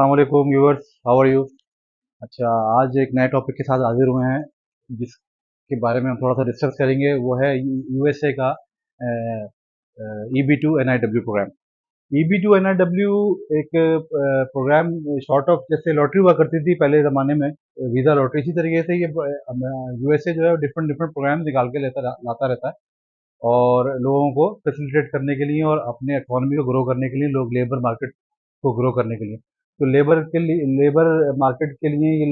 अस्सलाम वालेकुम viewers, how are you. अच्छा, आज एक नए टॉपिक के साथ हाजिर हुए हैं जिसके बारे में हम थोड़ा सा डिस्कस करेंगे। वो है यूएसए का EB2 NIW programme. EB2 NIW एक प्रोग्राम शॉर्ट ऑफ जैसे लॉटरी हुआ करती थी पहले ज़माने में, वीज़ा लॉटरी, इसी तरीके से ये यूएसए जो है डिफरेंट डिफरेंट प्रोग्राम निकाल के लाता रहता है और लोगों को फैसिलिटेट करने के लिए और अपने इकोनॉमी को ग्रो करने के लिए, लोग लेबर मार्केट को ग्रो करने के लिए। तो लेबर मार्केट के लिए ये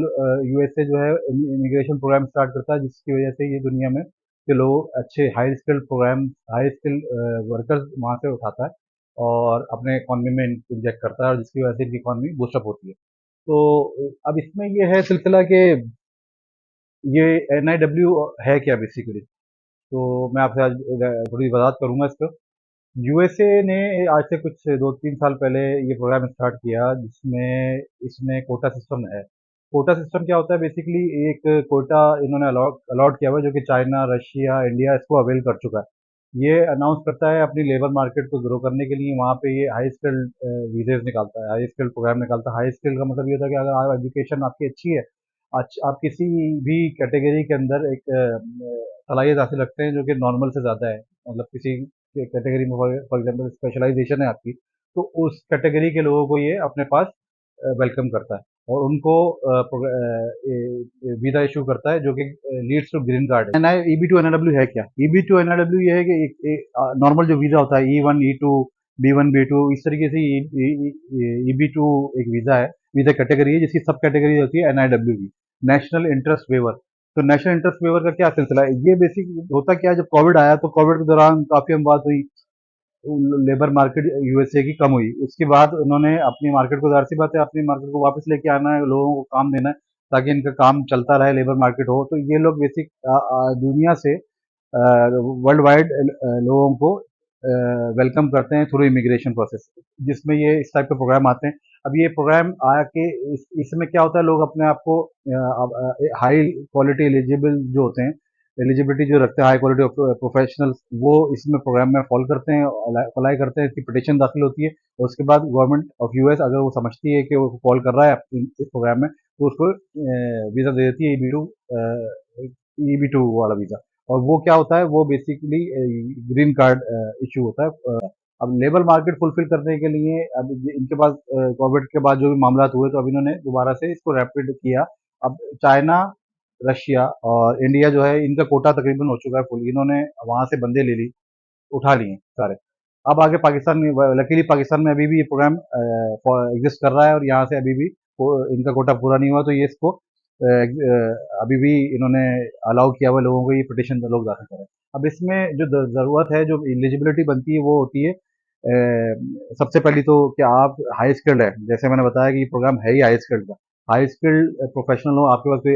यूएसए जो है इमिग्रेशन प्रोग्राम स्टार्ट करता है, जिसकी वजह से ये दुनिया में के लोग अच्छे हाई स्किल्ड वर्कर्स वहाँ से उठाता है और अपने इकोनॉमी में इंजेक्ट करता है, और जिसकी वजह से इनकी इकोनॉमी बूस्टअप होती है। तो अब इसमें ये है सिलसिला कि ये NIW है क्या बेसिकली। तो मैं आपसे आज थोड़ी वजाहत करूंगा इसको। यूएसए ने आज से कुछ 2-3 साल पहले ये प्रोग्राम स्टार्ट किया, जिसमें इसने कोटा सिस्टम है। कोटा सिस्टम क्या होता है बेसिकली, एक कोटा इन्होंने अलॉट अलॉट किया हुआ है, जो कि चाइना, रशिया, इंडिया इसको अवेल कर चुका है। ये अनाउंस करता है अपनी लेबर मार्केट को ग्रो करने के लिए, वहाँ पे ये हाई स्किल्ड वीजेज निकालता है, हाई स्किल्ड प्रोग्राम निकालता है। हाई स्किल्ड का मतलब ये होता है कि अगर आप एजुकेशन आपकी अच्छी है, आप किसी भी कैटेगरी के अंदर एक सलाहियत हासिल रखते हैं जो कि नॉर्मल से ज़्यादा है, मतलब किसी कैटेगरी में फॉर एग्जांपल स्पेशलाइजेशन है आपकी, तो उस कैटेगरी के लोगों को ये अपने पास वेलकम करता है और उनको वीज़ा इशू करता है, जो कि लीड्स टू ग्रीन कार्ड है। EB2 NIW है क्या? EB2 NIW ये है कि एक नॉर्मल जो वीज़ा होता है E1 E2 B1 B2, इस तरीके से EB2 एक वीज़ा कैटेगरी है, जिसकी सब कैटेगरी होती है NIW की, नेशनल इंटरेस्ट वेवर। तो नेशनल इंटरेस्ट वेवर का क्या सिलसिला है, ये बेसिक होता क्या है, जब कोविड आया तो कोविड के दौरान काफ़ी हम बात हुई, लेबर मार्केट यूएसए की कम हुई। उसके बाद उन्होंने अपनी मार्केट को, ज़ाहिर सी बात है, अपनी मार्केट को वापस लेके आना है, लोगों को काम देना है ताकि इनका काम चलता रहे, लेबर मार्केट हो। तो ये लोग बेसिक दुनिया से वर्ल्ड वाइड लोगों को वेलकम करते हैं थ्रू इमिग्रेशन प्रोसेस, जिसमें ये इस टाइप के प्रोग्राम आते हैं। अब ये प्रोग्राम आके इसमें क्या होता है, लोग अपने आप को हाई क्वालिटी एलिजिबल जो होते हैं, एलिजिबिलिटी जो रखते हैं, हाई क्वालिटी ऑफ प्रोफेशनल्स, वो इसमें प्रोग्राम में फॉल करते हैं, अप्लाई करते हैं, इसकी पिटिशन दाखिल होती है और उसके बाद गवर्नमेंट ऑफ यूएस अगर वो समझती है कि वो फॉल कर रहा है इस प्रोग्राम में, तो उसको वीज़ा दे देती है, EB2 वाला वीज़ा। और वो क्या होता है, वो बेसिकली ग्रीन कार्ड इशू होता है। अब लेबर मार्केट फुलफिल करने के लिए अब इनके पास कोविड के बाद जो भी मामला हुए, तो अब इन्होंने दोबारा से इसको रैपिड किया। अब चाइना, रशिया और इंडिया जो है, इनका कोटा तकरीबन हो चुका है फुल, इन्होंने वहां से बंदे ले ली, उठा लिए सारे। अब आगे पाकिस्तान में, लकीली पाकिस्तान में अभी भी ये प्रोग्राम एग्जिस्ट कर रहा है और यहाँ से अभी भी इनका कोटा पूरा नहीं हुआ, तो ये इसको अभी भी इन्होंने अलाउ किया हुआ लोगों को ये पिटिशन लोग दाखिल करें। अब इसमें जो ज़रूरत है, जो एलिजिबिलिटी बनती है, वो होती है सबसे पहली तो कि आप हाई स्किल्ड है। जैसे मैंने बताया कि ये प्रोग्राम है ही हाई स्किल्ड का। हाई स्किल्ड प्रोफेशनल हो, आपके पास कोई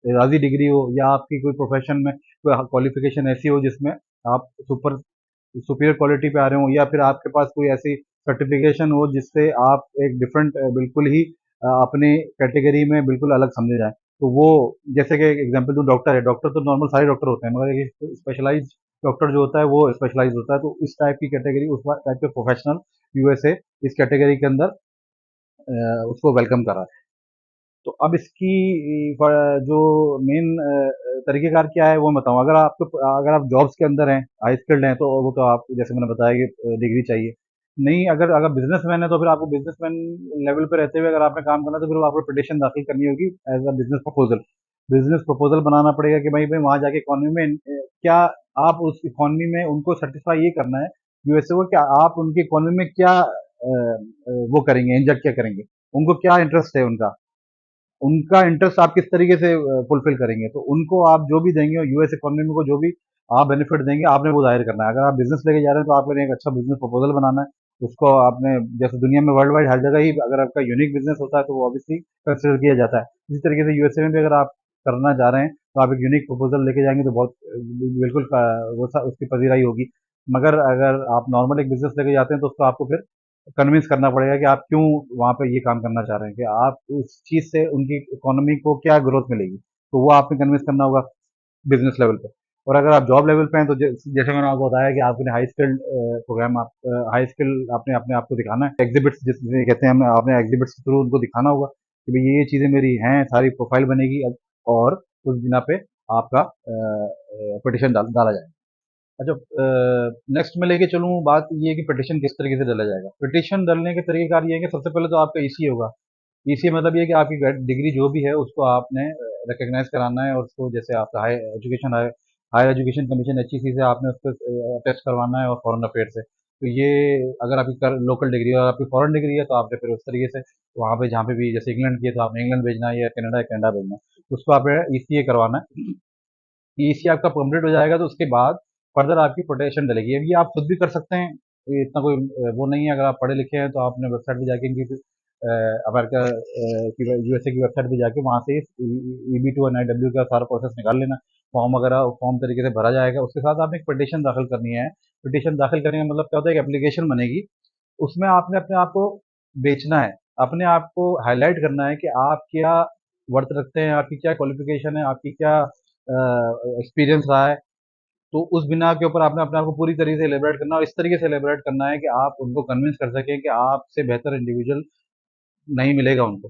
एराजी डिग्री हो, या आपकी कोई प्रोफेशन में कोई क्वालिफिकेशन ऐसी हो जिसमें आप सुपीरियर क्वालिटी पे आ रहे हो, या फिर आपके पास कोई ऐसी सर्टिफिकेशन हो जिससे आप एक डिफरेंट बिल्कुल ही अपने कैटेगरी में बिल्कुल अलग समझे जाए। तो वो, जैसे कि एग्जांपल जो डॉक्टर है, डॉक्टर तो नॉर्मल सारे डॉक्टर होते हैं, मगर एक स्पेशलाइज डॉक्टर जो होता है वो स्पेशलाइज होता है। तो इस टाइप की कैटेगरी, उस टाइप के प्रोफेशनल यूएसए इस कैटेगरी के अंदर उसको वेलकम कर रहा है। तो अब इसकी जो मेन तरीकेकार क्या है वो बताऊँ। अगर आप जॉब्स के अंदर हैं, हाई स्किल्ड हैं, तो वो तो आप, जैसे मैंने बताया कि डिग्री चाहिए। नहीं, अगर अगर बिजनेसमैन है तो फिर आपको बिजनेसमैन लेवल पे रहते हुए अगर आपने काम करना है, तो फिर आपको पिटिशन दाखिल करनी होगी एज अ बिजनेस प्रपोजल बनाना पड़ेगा कि भाई भाई वहाँ जाके इकोनॉमी में क्या, आप उस इकोनॉमी में उनको सेटिस्फाई ये करना है यूएसए को, क्या आप उनकी इकोनॉमी में क्या वो करेंगे, इंजेक्ट क्या करेंगे, उनको क्या इंटरेस्ट है, उनका उनका इंटरेस्ट आप किस तरीके से फुलफिल करेंगे। तो उनको आप जो भी देंगे, यूएस इकोनॉमी को जो भी आप बेनिफिट देंगे, आपने वो जाहिर करना है। अगर आप बिजनेस लेके जा रहे हैं, तो आपको एक अच्छा बिजनेस प्रपोजल बनाना है। उसको आपने, जैसे दुनिया में वर्ल्ड वाइड हर जगह ही अगर आपका यूनिक बिजनेस होता है, तो वो ऑब्वियसली कंसिडर किया जाता है। इसी तरीके से यूएसए में भी अगर आप करना चाह रहे हैं, तो आप एक यूनिक प्रपोजल लेके जाएंगे, तो बहुत बिल्कुल उसकी पजीराई होगी। मगर अगर आप नॉर्मल एक बिजनेस लेके जाते हैं, तो उसको आपको फिर कन्विंस करना पड़ेगा कि आप क्यों वहाँ पे ये काम करना चाह रहे हैं, कि आप उस चीज़ से उनकी इकोनॉमी को क्या ग्रोथ मिलेगी। तो वो आपने कन्विंस करना होगा बिजनेस लेवल पे। और अगर आप जॉब लेवल पे हैं तो जैसे मैंने आपको बताया कि आपने हाई स्किल्ड प्रोग्राम आप हाई स्किल आपने अपने आप को दिखाना है, एग्जिबिट्स जिसे कहते हैं, हमें आपने एग्जिबिट्स के थ्रू उनको दिखाना होगा कि भाई ये चीज़ें मेरी हैं, सारी प्रोफाइल बनेगी और उस बिना पे आपका पिटिशन डाला जाएगा। अच्छा, नेक्स्ट मैं लेके चलूँ, बात ये है कि पिटिशन किस तरीके से डाला जाएगा। पिटिशन डालने के तरीकेकार ये है कि सबसे पहले तो आपका ईसी होगा। ईसी मतलब ये है कि आपकी डिग्री जो भी है उसको आपने रिकॉग्नाइज कराना है, और उसको जैसे आपका हायर एजुकेशन कमीशन एचईसी से आपने उसको टेस्ट करवाना है, और फॉरेन अफेयर से। तो ये अगर आपकी लोकल डिग्री है और आपकी फॉरेन डिग्री है तो आपने फिर उस तरीके से वहाँ पे जहाँ पे भी, जैसे इंग्लैंड की है तो आपने इंग्लैंड भेजना है, या कनाडा भेजना है, उसको आपने ईसीए करवाना है। ईसी आपका कंप्लीट हो जाएगा तो उसके बाद फर्दर आपकी प्रोटेक्शन डलेगी। अब ये आप खुद भी कर सकते हैं, ये इतना कोई वो नहीं है। अगर आप पढ़े लिखे हैं तो आपने वेबसाइट पे जाके इनकी अमेरिका की, यूएसए की वेबसाइट पे जाके वहाँ से EB-2 और NIW का सारा प्रोसेस निकाल लेना। फॉर्म वगैरह फॉर्म तरीके से भरा जाएगा। उसके साथ आपने एक पिटिशन दाखिल करनी है। पिटिशन दाखिल करने का मतलब क्या होता है, एक एप्लीकेशन बनेगी, उसमें आपने अपने आप को बेचना है, अपने आप को हाईलाइट करना है कि आप क्या वर्थ रखते हैं, आपकी क्या क्वालिफिकेशन है, आपकी क्या एक्सपीरियंस रहा है। तो उस बिना के ऊपर आपने अपने आप को पूरी तरीके से एलिब्रेट करना, और इस तरीके से एलिब्रेट करना है कि आप उनको कन्विंस कर सकें कि आपसे बेहतर इंडिविजुअल नहीं मिलेगा उनको।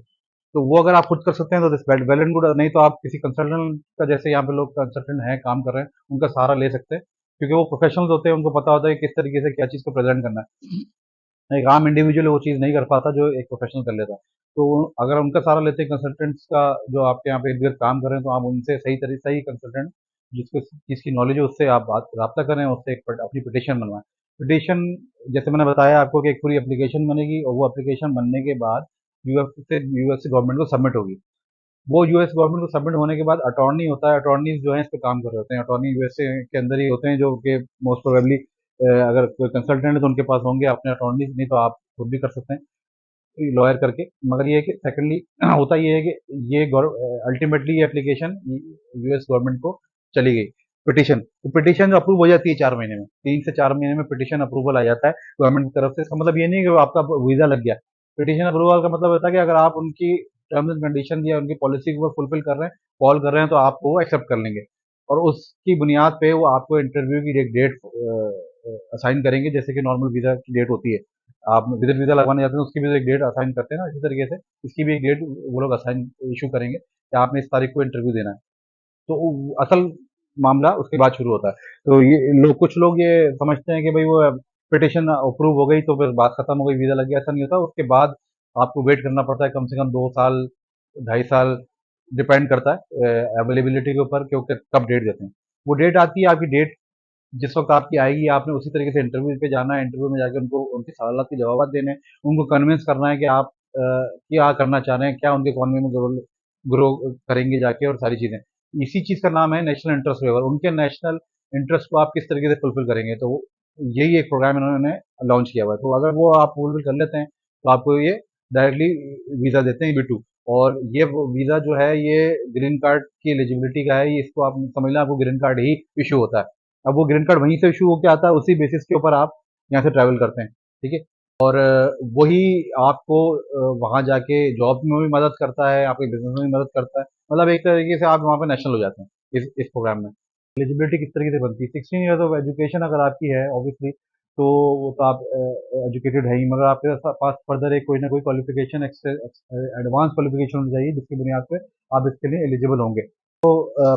तो वो अगर आप खुद कर सकते हैं तो दिस वेल एंड गुड, नहीं तो आप किसी कंसल्टेंट का, जैसे यहाँ पे लोग कंसल्टेंट हैं काम कर रहे हैं, उनका सहारा ले सकते हैं, क्योंकि वो प्रोफेशनल्स होते हैं, उनको पता होता है कि किस तरीके से क्या चीज़ को प्रेजेंट करना है। एक आम इंडिविजुअल वो चीज़ नहीं कर पाता जो एक प्रोफेशनल कर लेता। तो अगर उनका सहारा लेते हैं कंसल्टेंट्स का, जो आपके यहाँ पे इर्द-गिर्द काम कर रहे हैं, तो आप उनसे सही कंसल्टेंट जिसको जिसकी नॉलेज है उससे आप बात राब्ता करें, उससे एक अपनी पिटिशन बनवाएँ। पिटिशन, जैसे मैंने बताया आपको कि एक पूरी एप्लीकेशन बनेगी, और वो एप्लीकेशन बनने के बाद यूएस गवर्नमेंट को सबमिट होगी। वो यूएस गवर्नमेंट को सबमिट होने के बाद अटॉर्नी होता है, अटॉर्नीज जो है इस पे काम कर रहे होते हैं, अटॉर्नी यूएसए के अंदर ही होते हैं, जो कि मोस्ट प्रोबेबली अगर कोई कंसल्टेंट है तो उनके पास होंगे अपने अटॉर्नीज, नहीं तो आप खुद भी कर सकते हैं लॉयर करके। मगर ये है कि सेकेंडली होता ये है कि ये अल्टीमेटली ये एप्लीकेशन यूएस गवर्नमेंट को चली गई, पिटिशन, तो पिटिशन अप्रूव हो जाती है 4 महीने में, 3 से 4 महीने में पिटिशन अप्रूवल आ जाता है गवर्नमेंट की तरफ से। इसका मतलब ये नहीं है कि आपका वीजा लग गया। पिटिशन अप्रूवल का मतलब होता है कि अगर आप उनकी टर्म्स एंड कंडीशन या उनकी पॉलिसी को फुलफिल कर रहे हैं, फॉलो कर रहे हैं, तो आपको वो एक्सेप्ट कर लेंगे, और उसकी बुनियाद पे वो आपको इंटरव्यू की एक डेट असाइन करेंगे, जैसे कि नॉर्मल वीजा की डेट होती है। आप विजिट वीजा लगवाने जाते हैं तो उसकी भी एक डेट असाइन करते हैं ना, इसी तरीके से इसकी भी एक डेट वो लोग असाइन इशू करेंगे कि आपने इस तारीख को इंटरव्यू देना है। तो असल मामला उसके बाद शुरू होता है। तो ये लोग, कुछ लोग ये समझते हैं कि भाई वो पिटिशन अप्रूव हो गई तो फिर बात खत्म हो गई, वीजा लग गया, ऐसा नहीं होता। उसके बाद आपको वेट करना पड़ता है कम से कम 2 साल, 2.5 साल, डिपेंड करता है अवेलेबिलिटी के ऊपर कि वो कब डेट देते हैं। वो डेट आती है, आपकी डेट जिस वक्त आपकी आएगी, आपने उसी तरीके से इंटरव्यू पे जाना है, इंटरव्यू में जाके उनको उनके सवालों के जवाब देने हैं, उनको कन्विंस करना है कि आप क्या करना चाह रहे हैं, क्या उनके इकोनॉमी में ग्रो करेंगे जाके, और सारी चीज़ें। इसी चीज़ का नाम है नेशनल इंटरेस्ट वेवर। उनके नेशनल इंटरेस्ट को आप किस तरीके से फुलफिल करेंगे, तो यही एक प्रोग्राम इन्होंने लॉन्च किया हुआ है। तो अगर वो आप फुलफिल कर लेते हैं तो आपको ये डायरेक्टली वीज़ा देते हैं, EB-2। और ये वीज़ा जो है ये ग्रीन कार्ड की एलिजिबिलिटी का है, ये इसको आप समझ लें, आपको ग्रीन कार्ड ही इशू होता है। अब वो ग्रीन कार्ड वहीं से इशू होके आता है, उसी बेसिस के ऊपर आप यहाँ से ट्रैवल करते हैं, ठीक है। और वही आपको वहाँ जाके जॉब में भी मदद करता है, आपके बिजनेस में भी मदद करता है। मतलब एक तरीके से आप वहाँ पे नेशनल हो जाते हैं इस प्रोग्राम में। एलिजिबिलिटी किस तरीके से बनती है, 16 ईयर्स ऑफ एजुकेशन अगर आपकी है ऑब्वियसली, तो वो तो आप एजुकेटेड है ही, मगर आपके पास फर्दर एक कोई ना कोई क्वालिफिकेशन, एडवांस क्वालिफिकेशन होनी चाहिए, जिसकी बुनियाद पे आप इसके लिए एलिजिबल होंगे।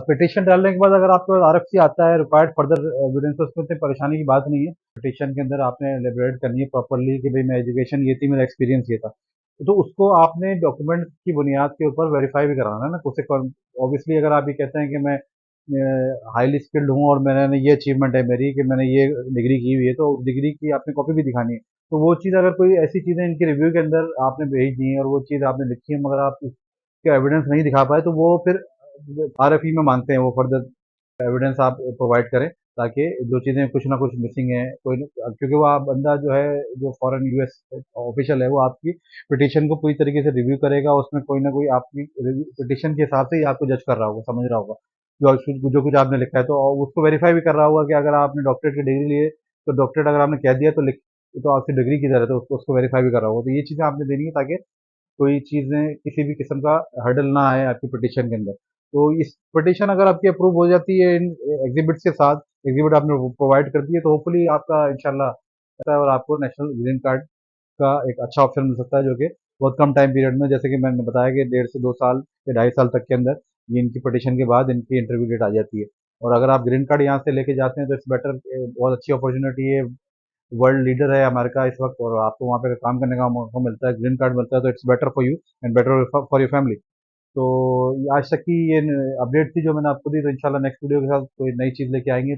पिटिशन डालने के बाद अगर आपके पास आरएफसी आता है, रिक्वायर्ड फर्दर एविडेंस, उसमें इतनी परेशानी की बात नहीं है। पिटिशन के अंदर आपने एलिबरेट करनी है प्रॉपरली कि भाई मैं एजुकेशन ये थी, मेरा एक्सपीरियंस ये था, तो उसको आपने डॉक्यूमेंट की बुनियाद के ऊपर वेरीफाई भी कराना है ना। उसे ऑब्वियसली अगर आप ये कहते हैं कि मैं हाईली स्किल्ड हूँ और मैंने ये अचीवमेंट है मेरी कि मैंने ये डिग्री की हुई है, तो उस डिग्री की आपने कॉपी भी दिखानी है। तो वो चीज़, अगर कोई ऐसी चीज़ें इनके रिव्यू के अंदर आपने भेज दी हैं और वो चीज़ आपने लिखी है, मगर आप उसके एविडेंस नहीं दिखा पाए, तो वो फिर आरएफई में मांगते हैं, वो फर्दर एविडेंस आप प्रोवाइड करें, ताकि जो चीज़ें कुछ ना कुछ मिसिंग है, क्योंकि वो आप बंदा जो है, जो फॉरेन यूएस ऑफिशियल है, वो आपकी पिटिशन को पूरी तरीके से रिव्यू करेगा, उसमें कोई ना कोई आपकी पिटिशन के हिसाब से ही आपको जज कर रहा होगा, समझ रहा होगा जो कुछ आपने लिखा है, तो उसको वेरीफाई भी कर रहा होगा कि अगर आपने डॉक्टरेट की डिग्री ली है, तो डॉक्टरेट अगर आपने कह दिया तो तो आपकी डिग्री किधर है, तो उसको वेरीफाई भी कर रहा होगा। तो ये चीज़ें आपने देनी है, ताकि कोई चीज़ें किसी भी किस्म का हर्डल ना आए आपकी पिटिशन के अंदर। तो इस पिटिशन अगर आपकी अप्रूव हो जाती है इन एग्जिबिट्स के साथ, एग्जिबिट आपने प्रोवाइड कर दी है, तो होपफुली आपका इंशाल्लाह होता है और आपको नेशनल ग्रीन कार्ड का एक अच्छा ऑप्शन मिल सकता है, जो कि बहुत कम टाइम पीरियड में, जैसे कि मैंने बताया कि 1.5 से 2 साल या 2.5 साल तक के अंदर ये इनकी पिटिशन के बाद इनकी इंटरव्यू डेट आ जाती है। और अगर आप ग्रीन कार्ड यहाँ से लेके जाते हैं तो इट्स बेटर, बहुत अच्छी अपॉर्चुनिटी है। वर्ल्ड लीडर है अमेरिका इस वक्त, और आपको वहाँ पे काम करने का मौका मिलता है, ग्रीन कार्ड मिलता है, तो it's better for you and better for your family. तो आज तक की ये अपडेट थी जो मैंने आपको दी, तो इंशाल्लाह नेक्स्ट वीडियो के साथ कोई नई चीज़ लेके आएंगे।